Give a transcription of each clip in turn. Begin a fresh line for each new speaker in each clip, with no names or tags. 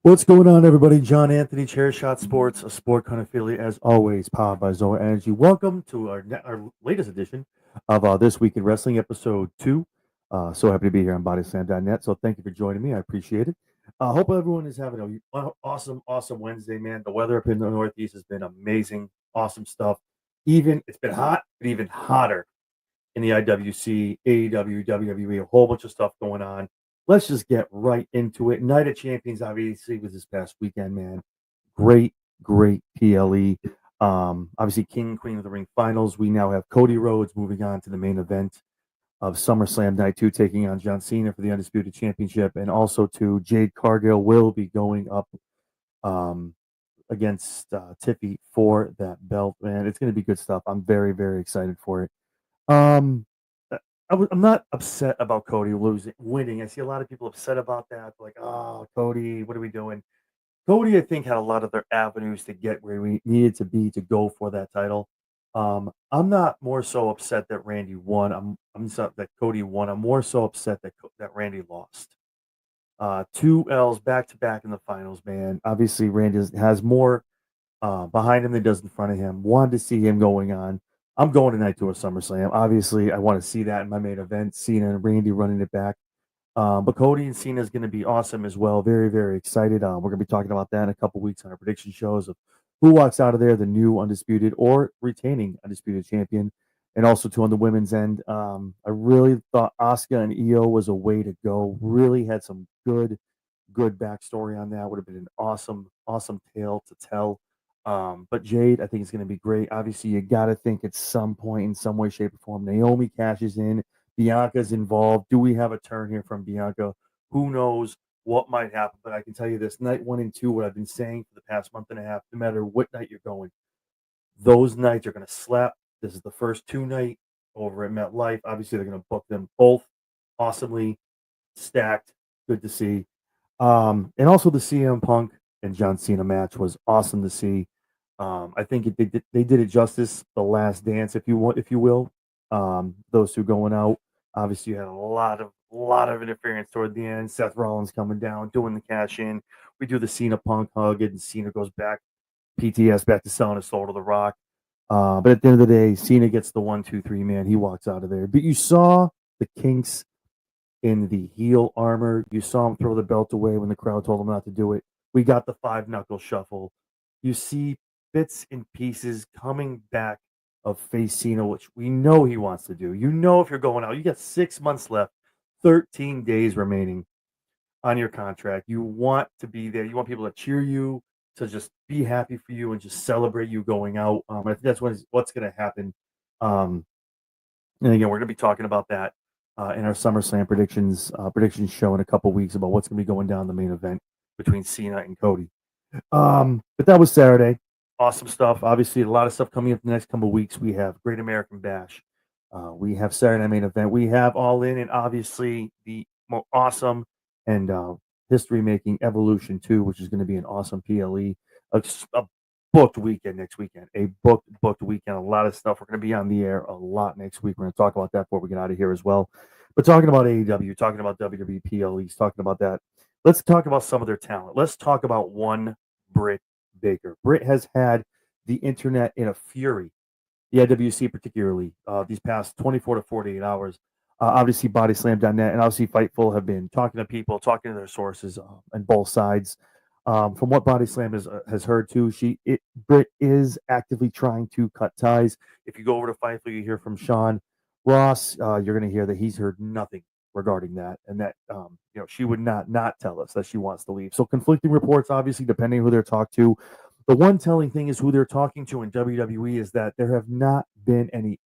What's going on, everybody? John Anthony, ChairShot Sports, a sport kind of affiliate, as always, powered by Zoa Energy. Welcome to our latest edition of This Week in Wrestling, Ep.2. So happy to be here on BodySlam.net. So thank you for joining me. I appreciate it. Hope everyone is having an awesome Wednesday, man. The weather up in the Northeast has been amazing, awesome stuff. It's been hot, but even hotter in the IWC, AEW, WWE, a whole bunch of stuff going on. Let's just get right into it. Night of Champions, obviously, was this past weekend, man. Great PLE. Obviously, King and Queen of the Ring finals. We now have Cody Rhodes moving on to the main event of SummerSlam Night 2, taking on John Cena for the Undisputed Championship. And also, to Jade Cargill will be going up um, against Tiffy for that belt, man. It's going to be good stuff. I'm very excited for it. Um, I'm not upset about Cody winning. I see a lot of people upset about that. Like, oh, Cody, what are we doing? Cody, I think, had a lot of their avenues to get where we needed to be to go for that title. I'm not more so upset that Randy won. I'm upset that Cody won. I'm more so upset that Randy lost. Two L's back to back in the finals, man. Obviously, Randy has more behind him than does in front of him. Wanted to see him going on. I'm going tonight to a SummerSlam. Obviously, I want to see that in my main event. Cena and Randy running it back. But Cody and Cena is going to be awesome as well. Very excited. We're going to be talking about that in a couple weeks on our prediction shows of who walks out of there, the new undisputed or retaining undisputed champion. And also, too, on the women's end, I really thought Asuka and Io was a way to go. Really had some good backstory on that. Would have been an awesome tale to tell. But Jade, I think, is going to be great. Obviously, you got to think at some point, in some way, shape, or form, Naomi cashes in. Bianca's involved. Do we have a turn here from Bianca? Who knows what might happen? But I can tell you this: night 1 and 2, what I've been saying for the past month and a half, no matter what night you're going, those nights are going to slap. This is the first two night over at MetLife. Obviously, they're going to book them both awesomely stacked. Good to see. And also the CM Punk and John Cena match was awesome to see. I think they did it justice. The last dance, if you will. Those two going out. Obviously, you had a lot of interference toward the end. Seth Rollins coming down, doing the cash in. We do the Cena Punk hug, and Cena goes back, PTS back to selling his soul to The Rock. But at the end of the day, Cena gets the 1, 2, 3, man. He walks out of there. But you saw the kinks in the heel armor. You saw him throw the belt away when the crowd told him not to do it. We got the 5 knuckle shuffle. You see bits and pieces coming back of face Cena, which we know he wants to do. You know, if you're going out, you got 6 months left, 13 days remaining on your contract. You want to be there. You want people to cheer you, to just be happy for you and just celebrate you going out. I think that's what's going to happen. Um, and again, we're going to be talking about that in our SummerSlam predictions show in a couple weeks about what's going to be going down the main event between Cena and Cody. But that was Saturday. Awesome stuff. Obviously, a lot of stuff coming up in the next couple weeks. We have Great American Bash. We have Saturday Night Main Event. We have All In, and obviously the more awesome and history-making Evolution 2, which is going to be an awesome PLE. A booked weekend next weekend. A booked weekend. A lot of stuff. We're going to be on the air a lot next week. We're going to talk about that before we get out of here as well. But talking about AEW, talking about WWE PLEs, talking about that. Let's talk about some of their talent. Let's talk about one Britt Baker. Britt has had the internet in a fury, the IWC particularly, these past 24 to 48 hours. Obviously, BodySlam.net and obviously Fightful have been talking to people, talking to their sources on both sides. From what BodySlam has heard too, Britt is actively trying to cut ties. If you go over to Fightful, you hear from Sean Ross. You're going to hear that he's heard nothing regarding that, and that she would not tell us that she wants to leave. So conflicting reports, obviously, depending who they're talking to. The one telling thing is who they're talking to in WWE is that there have not been any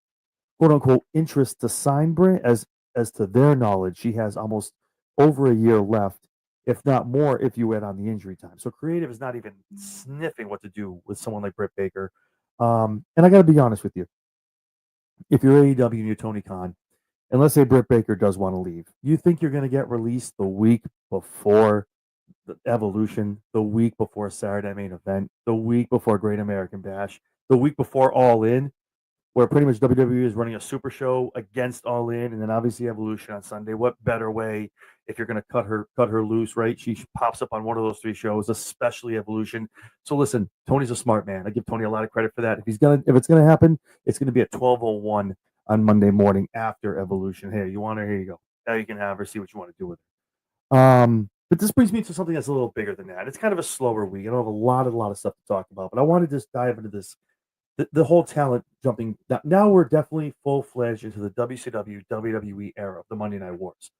quote unquote interest to sign Britt. As to their knowledge, she has almost over a year left, if not more, if you add on the injury time. So creative is not even sniffing what to do with someone like Britt Baker. And I got to be honest with you, if you're AEW and you're Tony Khan, and let's say Britt Baker does want to leave, you think you're going to get released the week before the Evolution, the week before Saturday Main Event, the week before Great American Bash, the week before All In, where pretty much WWE is running a super show against All In, and then obviously Evolution on Sunday. What better way if you're going to cut her loose, right? She pops up on one of those three shows, especially Evolution. So listen, Tony's a smart man. I give Tony a lot of credit for that. If it's gonna happen, it's gonna be at 12:01 on Monday morning after Evolution. Hey, you want her? Here you go. Now you can have her. See what you want to do with her. But this brings me to something that's a little bigger than that. It's kind of a slower week. I don't have a lot of stuff to talk about, but I want to just dive into this the whole talent jumping. Now we're definitely full fledged into the WCW WWE era of the Monday Night Wars.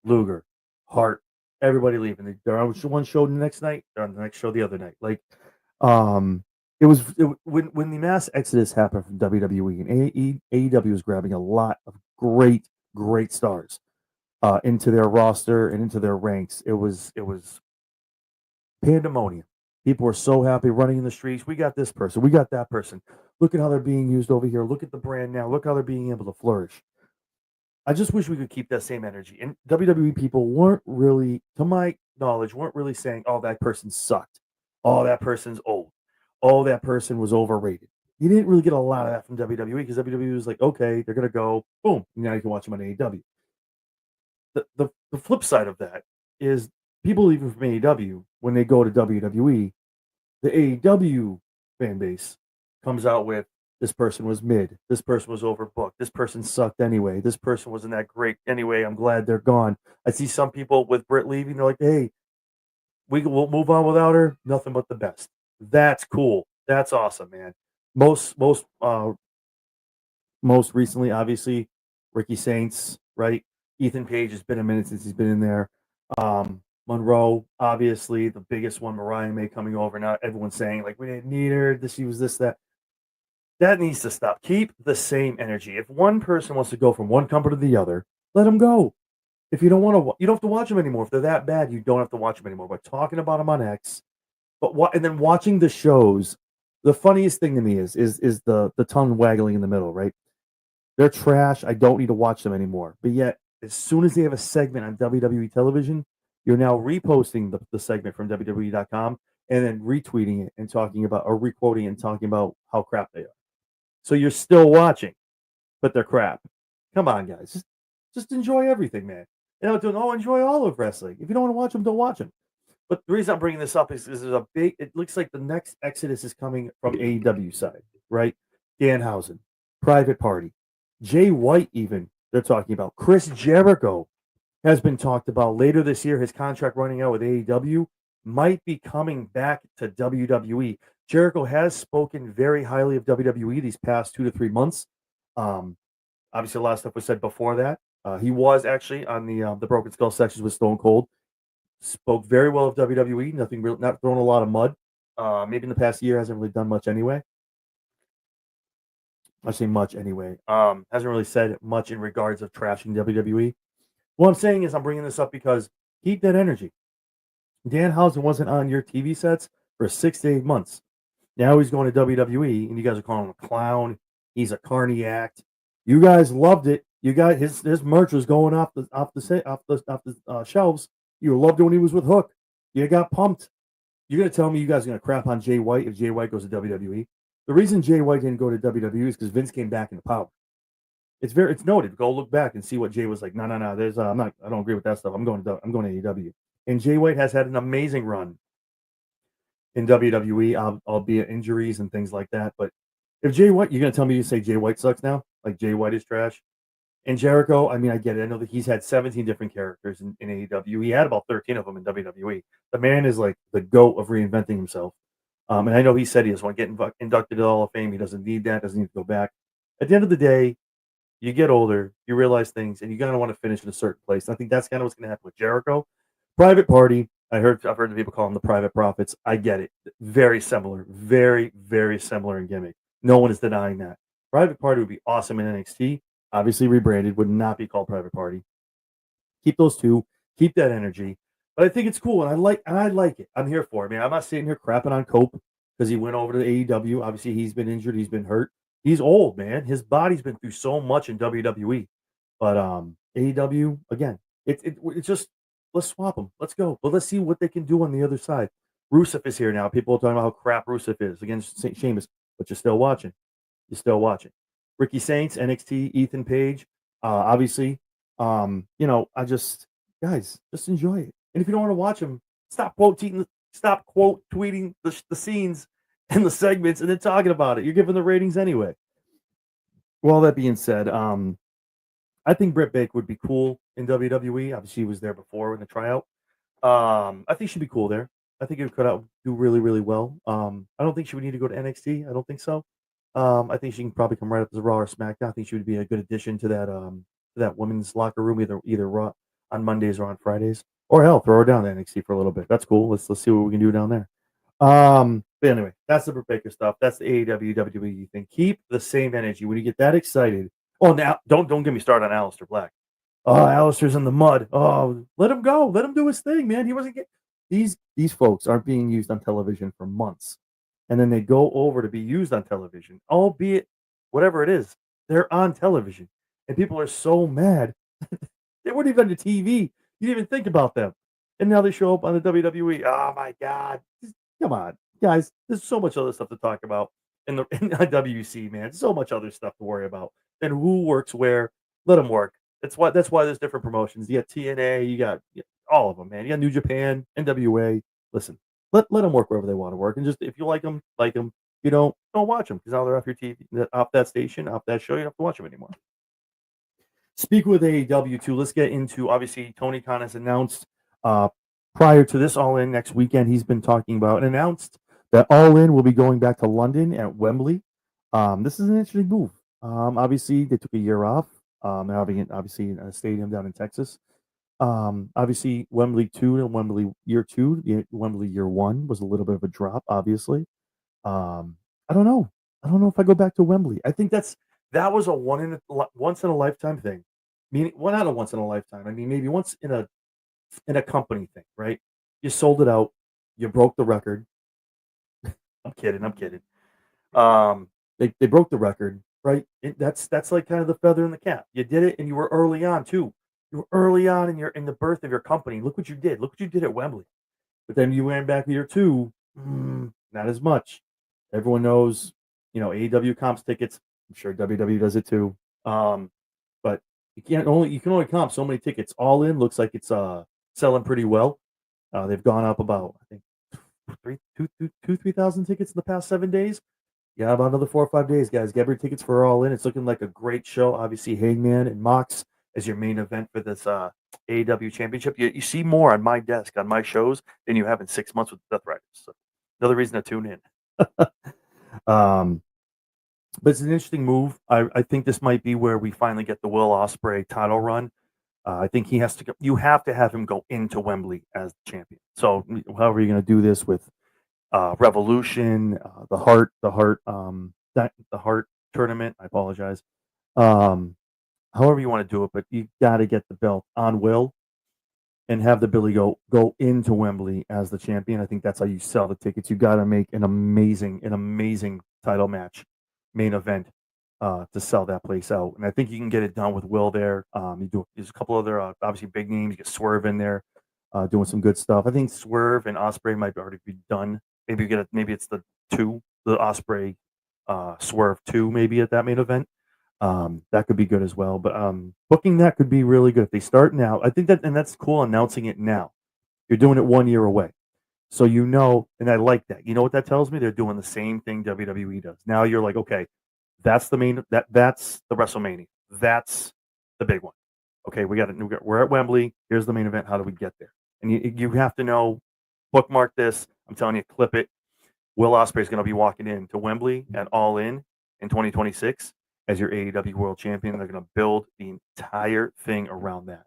Luger, Hart, everybody leaving. They're on one show the next night. They're on the next show the other night. Like, um, when the mass exodus happened from WWE and AEW was grabbing a lot of great stars into their roster and into their ranks. It was pandemonium. People were so happy running in the streets. We got this person. We got that person. Look at how they're being used over here. Look at the brand now. Look how they're being able to flourish. I just wish we could keep that same energy. And WWE people weren't really, to my knowledge, weren't really saying, "Oh, that person sucked. Oh, that person's old. Oh, that person was overrated." You didn't really get a lot of that from WWE because WWE was like, "Okay, they're gonna go, boom, now you can watch them on AEW." The flip side of that is people leaving from AEW when they go to WWE, the AEW fan base comes out with this person was mid, this person was overbooked, this person sucked anyway, this person wasn't that great anyway. I'm glad they're gone. I see some people with Britt leaving, they're like, hey, we'll move on without her. Nothing but the best. That's cool. That's awesome, man. Most recently, obviously, Ricky Saints, right? Ethan Page has been a minute since he's been in there. Monroe, obviously, the biggest one. Mariah May coming over. Now everyone's saying like we didn't need her. She was this that. That needs to stop. Keep the same energy. If one person wants to go from one company to the other, let them go. If you don't want to, you don't have to watch them anymore. If they're that bad, you don't have to watch them anymore. But talking about them on X, and then watching the shows. The funniest thing to me is the tongue waggling in the middle, right? They're trash. I don't need to watch them anymore. But yet, as soon as they have a segment on WWE television, you're now reposting the segment from WWE.com and then retweeting it and talking about, or requoting and talking about how crap they are. So you're still watching, but they're crap. Come on, guys. Just enjoy everything, man. Enjoy all of wrestling. If you don't want to watch them, don't watch them. But the reason I'm bringing this up is there's it looks like the next exodus is coming from AEW side, right? Danhausen, Private Party, Jay White, even they're talking about. Chris Jericho has been talked about later this year. His contract running out with AEW might be coming back to WWE. Jericho has spoken very highly of WWE these past 2 to 3 months. Obviously, a lot of stuff was said before that. He was actually on the Broken Skull sections with Stone Cold. Spoke very well of WWE. Nothing real, not throwing a lot of mud. Maybe in the past year hasn't really done much anyway. I say much anyway. Hasn't really said much in regards of trashing WWE. What I'm saying is I'm bringing this up because keep that energy. Danhausen wasn't on your TV sets for 6 to 8 months. Now he's going to WWE, and you guys are calling him a clown. He's a carny act. You guys loved it. You got his merch was going off the shelves. You loved it when he was with Hook. You got pumped. You're gonna tell me you guys are gonna crap on Jay White if Jay White goes to WWE? The reason Jay White didn't go to WWE is because Vince came back into power. It's noted. Go look back and see what Jay was like. No. There's I don't agree with that stuff. I'm going to AEW. And Jay White has had an amazing run in WWE, albeit injuries and things like that. But if Jay White, you're gonna tell me you say Jay White sucks now? Like Jay White is trash? And Jericho, I mean, I get it. I know that he's had 17 different characters in AEW. He had about 13 of them in WWE. The man is like the GOAT of reinventing himself. And I know he said he doesn't want to get inducted to the Hall of Fame. He doesn't need that, doesn't need to go back. At the end of the day, you get older, you realize things, and you're going to want to finish in a certain place. And I think that's kind of what's going to happen with Jericho. Private Party, I've heard the people call them the Private Profits. I get it. Very similar. Very, very similar in gimmick. No one is denying that. Private Party would be awesome in NXT. Obviously rebranded, would not be called Private Party. Keep those two, keep that energy. But I think it's cool, and I like it. I'm here for it, man. I'm not sitting here crapping on Cope because he went over to the AEW. Obviously, he's been injured, he's been hurt. He's old, man. His body's been through so much in WWE. But AEW, again, it's just let's swap them. Let's go. But let's see what they can do on the other side. Rusev is here now. People are talking about how crap Rusev is against Sheamus, but you're still watching. you're still watching. Ricky Saints, NXT, Ethan Page, obviously. I just guys, just enjoy it. And if you don't want to watch them, stop quote tweeting the scenes and the segments and then talking about it. You're giving the ratings anyway. Well, that being said, I think Britt Baker would be cool in WWE. Obviously, she was there before in the tryout. I think she'd be cool there. I think it could do really, really well. I don't think she would need to go to NXT. I don't think so. I think she can probably come right up to Raw or SmackDown. I think she would be a good addition to that women's locker room, either Raw on Mondays or on Fridays, or hell, throw her down to NXT for a little bit. That's cool. Let's see what we can do down there. But anyway, that's the Britt Baker stuff. That's the AEW WWE thing. Keep the same energy when you get that excited. Oh, now don't get me started on Aleister Black. Oh, Alistair's in the mud. Oh, let him go. Let him do his thing, man. He wasn't getting these folks aren't being used on television for months. And then they go over to be used on television, albeit whatever it is, they're on television. And people are so mad. They weren't even on the TV. You didn't even think about them. And now they show up on the WWE. Oh my God. Come on, guys. There's so much other stuff to talk about in the WC, man. So much other stuff to worry about. And who works where. Let them work. That's why there's different promotions. You got TNA, you got all of them, man. You got New Japan, NWA. Listen, let them work wherever they want to work, and just if you like them, like them. If you don't watch them because now they're off your TV, off that station, off that show. You don't have to watch them anymore. Speak with AEW too. Let's get into obviously Tony Khan has announced prior to this All In next weekend. He's been talking about and announced that All In will be going back to London at Wembley. This is an interesting move. Obviously they took a year off. They're having it obviously in a stadium down in Texas. Obviously Wembley 2 and Wembley year 2, Wembley year 1 was a little bit of a drop, obviously. I don't know. I don't know if I go back to Wembley. I think that was a once in a lifetime thing. Meaning, well, not a once in a lifetime. I mean, maybe once in a company thing, right? You sold it out. You broke the record. I'm kidding. They broke the record, right? That's like kind of the feather in the cap. You did it, and you were early on too. You were early on in the birth of your company. Look what you did. Look what you did at Wembley. But then you went back year 2, not as much. Everyone knows, AEW comps tickets. I'm sure WWE does it too. But you can only comp so many tickets. All In looks like it's selling pretty well. They've gone up about I think 3,000 tickets in the past 7 days. Yeah, about another 4 or 5 days, guys. Get your tickets for All In. It's looking like a great show. Obviously, Hangman and Mox as your main event for this AEW Championship. You see more on my desk on my shows than you have in 6 months with Death Riders. So another reason to tune in. But it's an interesting move. I think this might be where we finally get the Will Ospreay title run. I think he has to go. You have to have him go into Wembley as the champion. So however you're going to do this with Revolution, the Heart tournament. I apologize. However you want to do it, but you got to get the belt on Will and have the Billy go into Wembley as the champion. I think that's how you sell the tickets. You got to make an amazing title match, main event, to sell that place out. And I think you can get it done with Will there. There's a couple other obviously big names. You get Swerve in there, doing some good stuff. I think Swerve and Ospreay might already be done. Maybe it's the Ospreay, Swerve 2 maybe at that main event. That could be good as well. But booking that could be really good if they start now. I think that's cool announcing it now. You're doing it 1 year away. So and I like that. You know what that tells me? They're doing the same thing WWE does. Now you're like, okay, that's the WrestleMania. That's the big one. Okay, we're at Wembley. Here's the main event. How do we get there? And you have to know, bookmark this. I'm telling you, clip it. Will Ospreay is going to be walking into Wembley at All In 2026 as your AEW World Champion. They're going to build the entire thing around that.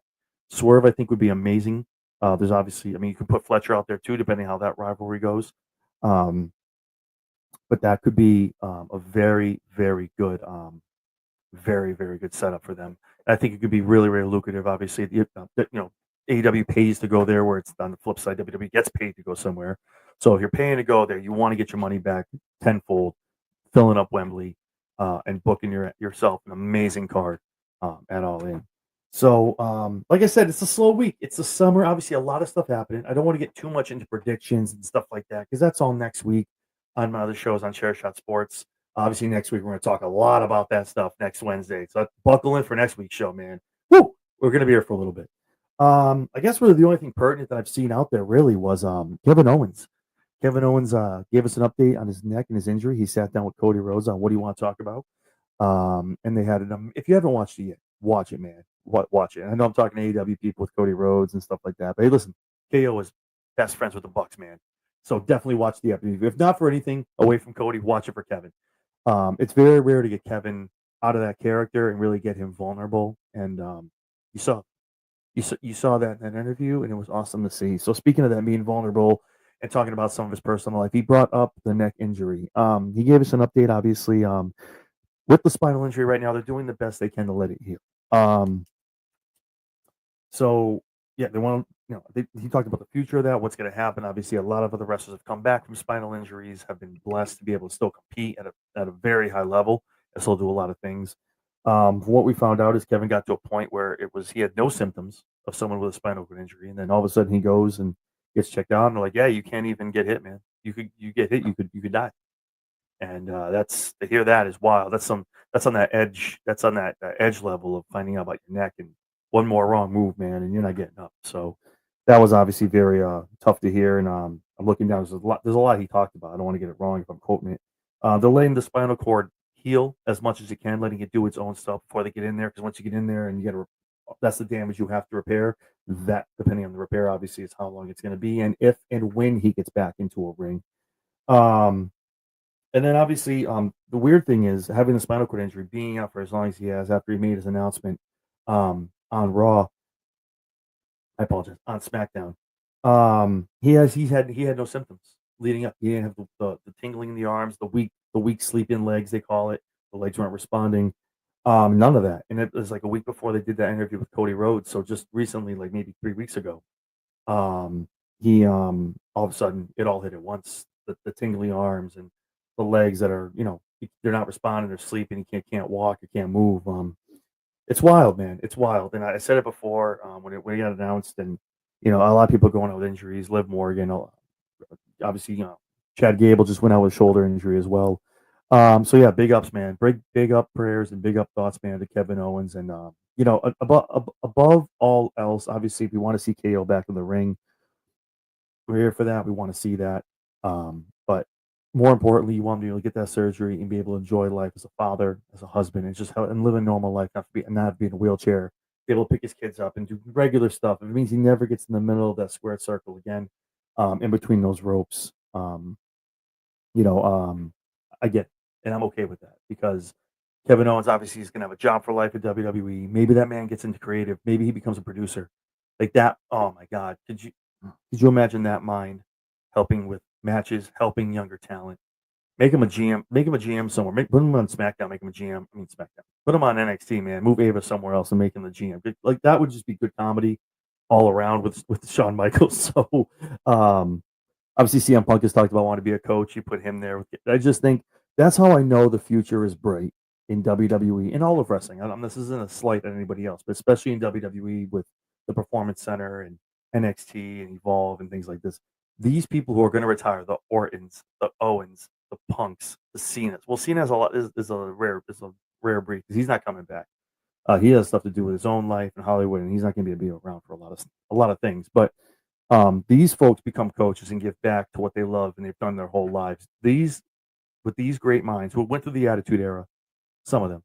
Swerve, I think, would be amazing. There's obviously, you can put Fletcher out there too, depending how that rivalry goes. But that could be a very, very good, very, very good setup for them. I think it could be really, really lucrative. Obviously, AEW pays to go there, where it's on the flip side, WWE gets paid to go somewhere. So if you're paying to go there, you want to get your money back tenfold, filling up Wembley, and booking yourself an amazing card at All In. So, like I said, it's a slow week. It's the summer. Obviously, a lot of stuff happening. I don't want to get too much into predictions and stuff like that because that's all next week on my other shows on ChairShot Sports. Obviously, next week we're going to talk a lot about that stuff next Wednesday. So buckle in for next week's show, man. Woo! We're going to be here for a little bit. I guess really the only thing pertinent that I've seen out there really was Kevin Owens. Kevin Owens gave us an update on his neck and his injury. He sat down with Cody Rhodes on what do you want to talk about. And they had it. If you haven't watched it yet, watch it, man. Watch it. I know I'm talking to AEW people with Cody Rhodes and stuff like that. But hey, listen, KO is best friends with the Bucks, man. So definitely watch the episode. If not for anything away from Cody, watch it for Kevin. It's very rare to get Kevin out of that character and really get him vulnerable. And you saw you saw that in that interview, and it was awesome to see. So speaking of that being vulnerable and talking about some of his personal life, he brought up the neck injury. He gave us an update, obviously. With the spinal injury right now, they're doing the best they can to let it heal. So yeah, they want to, he talked about the future of that, what's going to happen. Obviously, a lot of other wrestlers have come back from spinal injuries, have been blessed to be able to still compete at a very high level and still do a lot of things. What we found out is Kevin got to a point where he had no symptoms of someone with a spinal cord injury, and then all of a sudden he goes and gets checked out, and they're like, "Yeah, you can't even get hit, man. You get hit, you could die." And that's to hear that is wild. That's on that edge. That's on that edge level of finding out about your neck and one more wrong move, man, and you're not getting up. So that was obviously very tough to hear. And I'm looking down. There's a lot he talked about. I don't want to get it wrong if I'm quoting it. They're letting the spinal cord heal as much as it can, letting it do its own stuff before they get in there. Because once you get in there and you get that's the damage you have to repair. That depending on the repair, obviously, is how long it's going to be, and if and when he gets back into a ring. And then obviously, the weird thing is having the spinal cord injury, being out for as long as he has after he made his announcement on Raw. I apologize, on SmackDown. He had no symptoms leading up. He didn't have the tingling in the arms, the weak sleep-in legs they call it. The legs weren't responding. None of that. And it was like a week before they did that interview with Cody Rhodes. So just recently, like maybe 3 weeks ago, he all of a sudden it all hit at once. The tingling arms and the legs that are they're not responding, they're sleeping, he can't walk, he can't move. It's wild, man. It's wild. And I said it before when it got announced, and a lot of people going out with injuries. Liv Morgan, obviously, Chad Gable just went out with shoulder injury as well. So yeah, big ups, man. Big up prayers and big up thoughts, man, to Kevin Owens. And above all else, obviously, if you want to see KO back in the ring, we're here for that. We want to see that. But more importantly, you want him to be able to get that surgery and be able to enjoy life as a father, as a husband, and live a normal life, not be in a wheelchair, be able to pick his kids up and do regular stuff. It means he never gets in the middle of that squared circle again, in between those ropes. You know, I get it, and I'm okay with that because Kevin Owens obviously is going to have a job for life at WWE. Maybe that man gets into creative. Maybe he becomes a producer like that. Oh my God, could you imagine that mind helping with matches, helping younger talent? Make him a GM. Make him a GM somewhere. Put him on SmackDown. Make him a GM. I mean SmackDown. Put him on NXT, man. Move Ava somewhere else and make him the GM. Like that would just be good comedy all around with Shawn Michaels. So obviously CM Punk has talked about wanting to be a coach. You put him there. I just think that's how I know the future is bright in WWE and all of wrestling. This isn't a slight on anybody else, but especially in WWE with the Performance Center and NXT and Evolve and things like this. These people who are going to retire, the Ortons, the Owens, the Punks, the Cenas. Well, Cena is a rare breed because he's not coming back. He has stuff to do with his own life in Hollywood, and he's not going to be around for a lot of things. But these folks become coaches and give back to what they love and they've done their whole lives. These great minds who went through the Attitude Era, some of them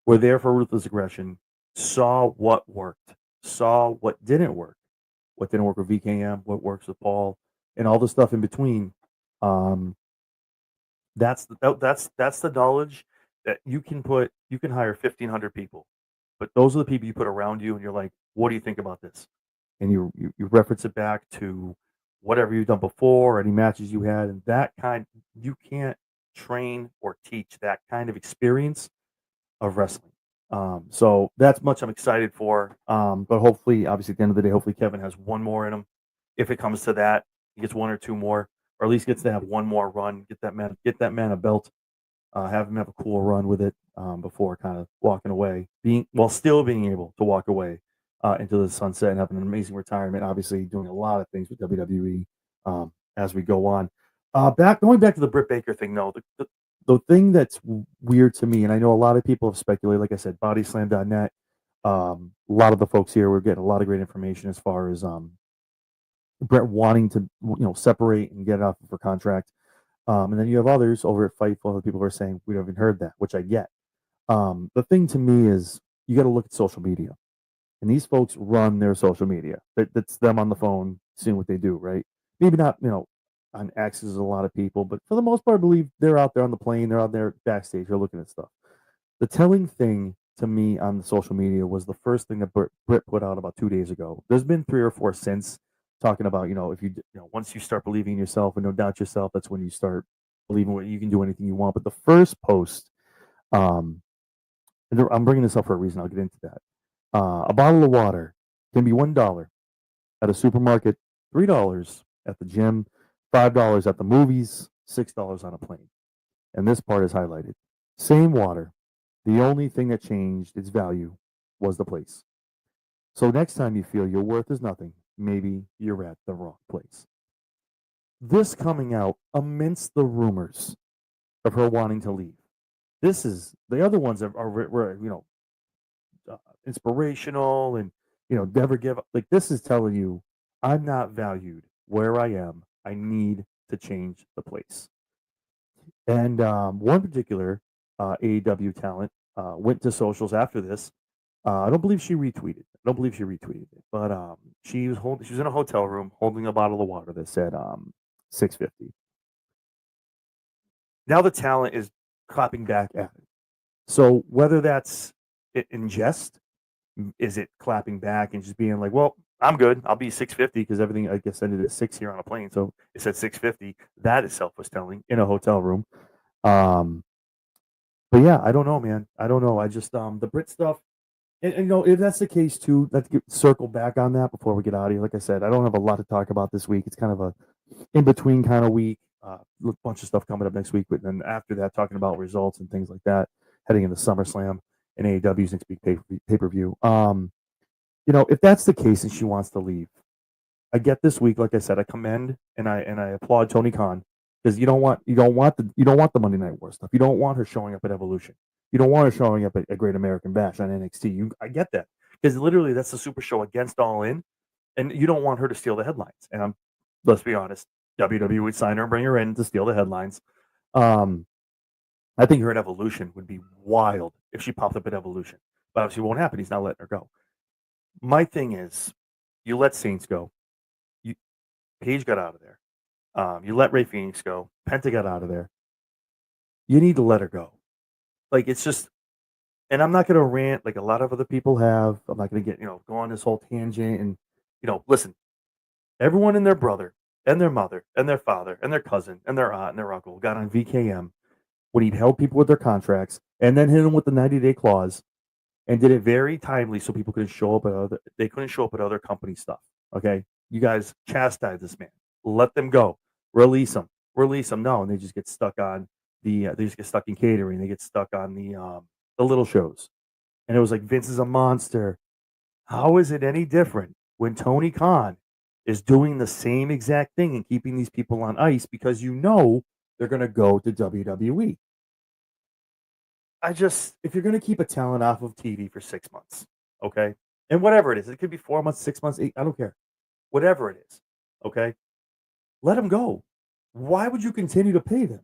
were there for ruthless aggression, saw what worked, saw what didn't work with VKM, what works with Paul, and all the stuff in between. That's the knowledge that you can hire 1,500 people, but those are the people you put around you, and you're like, what do you think about this? And you reference it back to whatever you've done before, any matches you had, and you can't train or teach that kind of experience of wrestling. So that's much I'm excited for. But hopefully, obviously, at the end of the day, hopefully Kevin has one more in him. If it comes to that, he gets one or two more, or at least gets to have one more run. Get that man a belt. Have him have a cool run with it before kind of walking away, while still being able to walk away into the sunset and have an amazing retirement. Obviously, doing a lot of things with WWE as we go on. Going back to the Britt Baker thing, though, the thing that's weird to me, and I know a lot of people have speculated, like I said, bodyslam.net. A lot of the folks here were getting a lot of great information as far as Brett wanting to separate and get it off of her contract. And then you have others over at Fightful, other people who are saying we haven't heard that, which I get. The thing to me is you got to look at social media, and these folks run their social media. That's them on the phone seeing what they do, right? Maybe not, on X is a lot of people, but for the most part, I believe they're out there on the plane, they're out there backstage, they're looking at stuff. The telling thing to me on the social media was the first thing that Britt put out about 2 days ago. There's been 3 or 4 since talking about, if once you start believing in yourself and no doubt yourself, that's when you start believing what you can do anything you want. But the first post, um, and I'm bringing this up for a reason. I'll get into that. A bottle of water can be $1 at a supermarket, $3 at the gym, $5 at the movies, $6 on a plane. And this part is highlighted. Same water. The only thing that changed its value was the place. So next time you feel your worth is nothing, maybe you're at the wrong place. This coming out amidst the rumors of her wanting to leave. This is the other ones are inspirational and never give up. Like this is telling you I'm not valued where I am. I need to change the place. And one particular AEW talent went to socials after this. I don't believe she retweeted. I don't believe she retweeted it, but she was in a hotel room holding a bottle of water that said 650. Now the talent is clapping back at it. So whether that's in jest, is it clapping back and just being like, well, I'm good. I'll be 650 because everything I guess ended at 6 here on a plane. So it said 650. That itself was telling in a hotel room. But yeah, I don't know, man. I don't know. I just the Brit stuff, and if that's the case too, let's circle back on that before we get out of here. Like I said, I don't have a lot to talk about this week. It's kind of a in between kind of week. A bunch of stuff coming up next week, but then after that, talking about results and things like that, heading into SummerSlam and AEW's next week pay per view. If that's the case and she wants to leave, I get this week. Like I said, I commend and I applaud Tony Khan because you don't want the Monday Night War stuff. You don't want her showing up at Evolution. You don't want her showing up at Great American Bash on NXT. I get that because literally that's the Super Show against All In, and you don't want her to steal the headlines. And let's be honest, WWE would sign her and bring her in to steal the headlines. I think her at Evolution would be wild if she popped up at Evolution, but obviously it won't happen. He's not letting her go. My thing is, you let Saints go. Paige got out of there. You let Ray Phoenix go. Penta got out of there. You need to let her go. Like it's just, and I'm not going to rant like a lot of other people have. I'm not going to get go on this whole tangent and listen. Everyone and their brother and their mother and their father and their cousin and their aunt and their uncle got on VKM when he'd held people with their contracts and then hit them with the 90-day clause and did it very timely so people couldn't show up at other company stuff. Okay, you guys chastise this man. Let them go. Release them. No, and they just get stuck on they just get stuck in catering. They get stuck on the little shows. And it was like Vince is a monster. How is it any different when Tony Khan is doing the same exact thing and keeping these people on ice because they're going to go to WWE? If you're going to keep a talent off of TV for 6 months, okay, and whatever it is, it could be 4 months, 6 months, 8, I don't care. Whatever it is, okay, let them go. Why would you continue to pay them?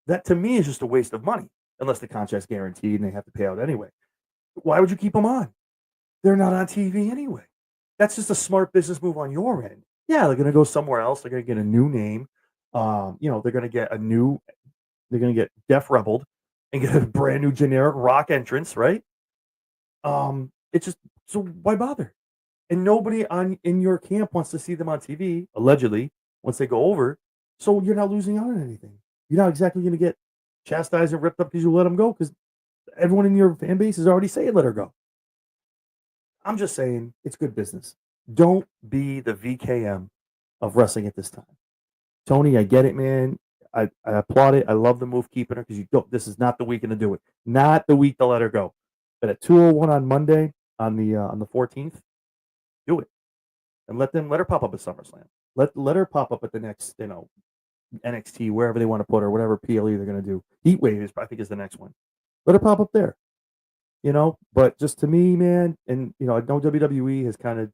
That to me is just a waste of money, unless the contract's guaranteed and they have to pay out anyway. Why would you keep them on? They're not on TV anyway. That's just a smart business move on your end. Yeah, they're going to go somewhere else. They're going to get a new name. They're going to get Def Rebelled and get a brand new generic rock entrance, right? It's just, so why bother? And nobody in your camp wants to see them on TV, allegedly, once they go over. So you're not losing out on anything. You're not exactly going to get chastised and ripped up because you let them go because everyone in your fan base is already saying let her go. I'm just saying it's good business. Don't be the VKM of wrestling at this time. Tony, I get it, man. I applaud it. I love the move keeping her because this is not the weekend to do it. Not the week to let her go. But at 2:01 on Monday, on the 14th, do it. And let her pop up at SummerSlam. Let her pop up at the next, NXT, wherever they want to put her, whatever PLE they're going to do. Heatwave I think is the next one. Let her pop up there, But just to me, man, and I know WWE has kind of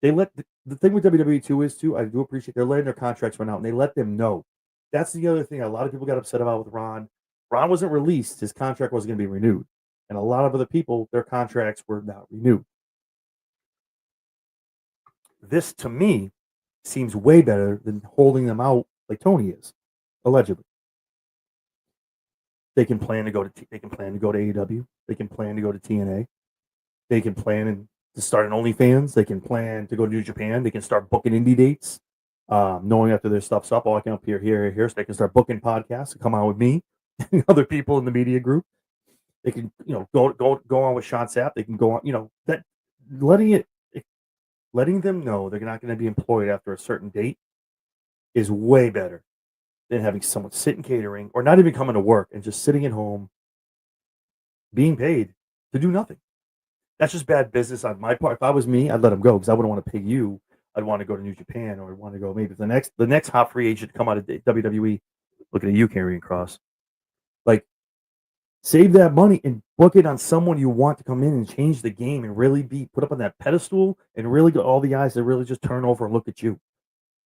they let the thing with WWE too is too. I do appreciate they're letting their contracts run out, and they let them know. That's the other thing. A lot of people got upset about with Ron. Ron wasn't released; his contract wasn't going to be renewed, and a lot of other people, their contracts were not renewed. This, to me, seems way better than holding them out like Tony is, allegedly. They can plan to go to AEW. They can plan to go to TNA. They can plan to start an OnlyFans. They can plan to go to New Japan. They can start booking indie dates, knowing after their stuff's up. Oh, I can appear here, so they can start booking podcasts and come on with me and other people in the media group. They can, go on with Sean Sapp. They can go on, that letting them know they're not going to be employed after a certain date is way better than having someone sit in catering or not even coming to work and just sitting at home being paid to do nothing. That's just bad business on my part. If I was me, I'd let them go because I wouldn't want to pay you. I'd want to go to New Japan or I'd want to go maybe the next hot free agent to come out of WWE. Looking at you, Karrion Kross. Like, save that money and book it on someone you want to come in and change the game and really be put up on that pedestal and really get all the eyes to really just turn over and look at you.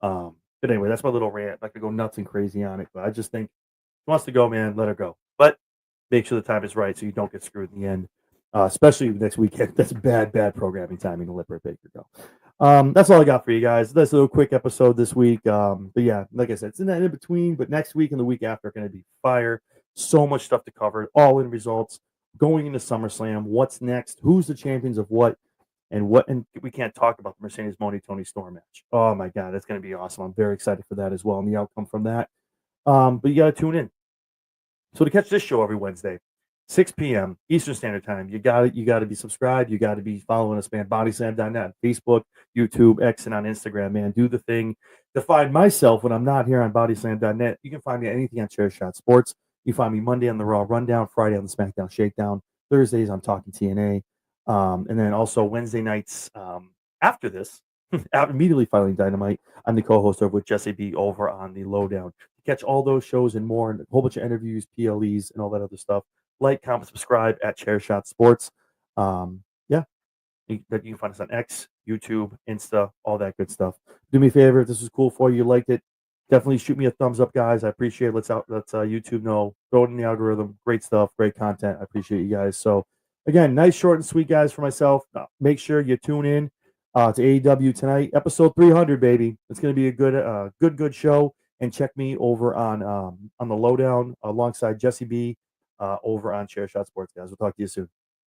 But anyway, that's my little rant. I'm not gonna go nuts and crazy on it, but I just think if she wants to go, man, let her go. But make sure the time is right so you don't get screwed in the end. Especially next weekend. That's bad programming timing to let Britt Baker go. That's all I got for you guys. That's a little quick episode this week. But yeah, like I said, it's in that in between, but next week and the week after are going to be fire. So much stuff to cover, all in results, going into SummerSlam, what's next, who's the champions of what, and we can't talk about the Mercedes Moné Tony Storm match. Oh my God, that's going to be awesome. I'm very excited for that as well and the outcome from that. But you got to tune in. So to catch this show every Wednesday, 6 p.m. Eastern Standard Time, you got to be subscribed. You got to be following us, man. Bodyslam.net, Facebook, YouTube, X, and on Instagram, man. Do the thing. To find myself when I'm not here on Bodyslam.net, you can find me at anything on ChairShot Sports. You find me Monday on the Raw Rundown, Friday on the SmackDown Shakedown, Thursdays I'm talking TNA, and then also Wednesday nights after this, immediately following Dynamite, I'm the co-host of with Jesse B over on the Lowdown. To catch all those shows and more, and a whole bunch of interviews, PLEs, and all that other stuff, like, comment, subscribe at ChairShot Sports. Yeah, you can find us on X, YouTube, Insta, all that good stuff. Do me a favor, if this was cool for you, liked it, definitely shoot me a thumbs up, guys. I appreciate it. Let's YouTube know. Throw it in the algorithm. Great stuff, great content. I appreciate you guys. So again, nice, short, and sweet, guys. For myself, make sure you tune in to AEW tonight, episode 300, baby. It's going to be a good show. And check me over on the Lowdown alongside Jesse B over on ChairShot Sports, guys. We'll talk to you soon.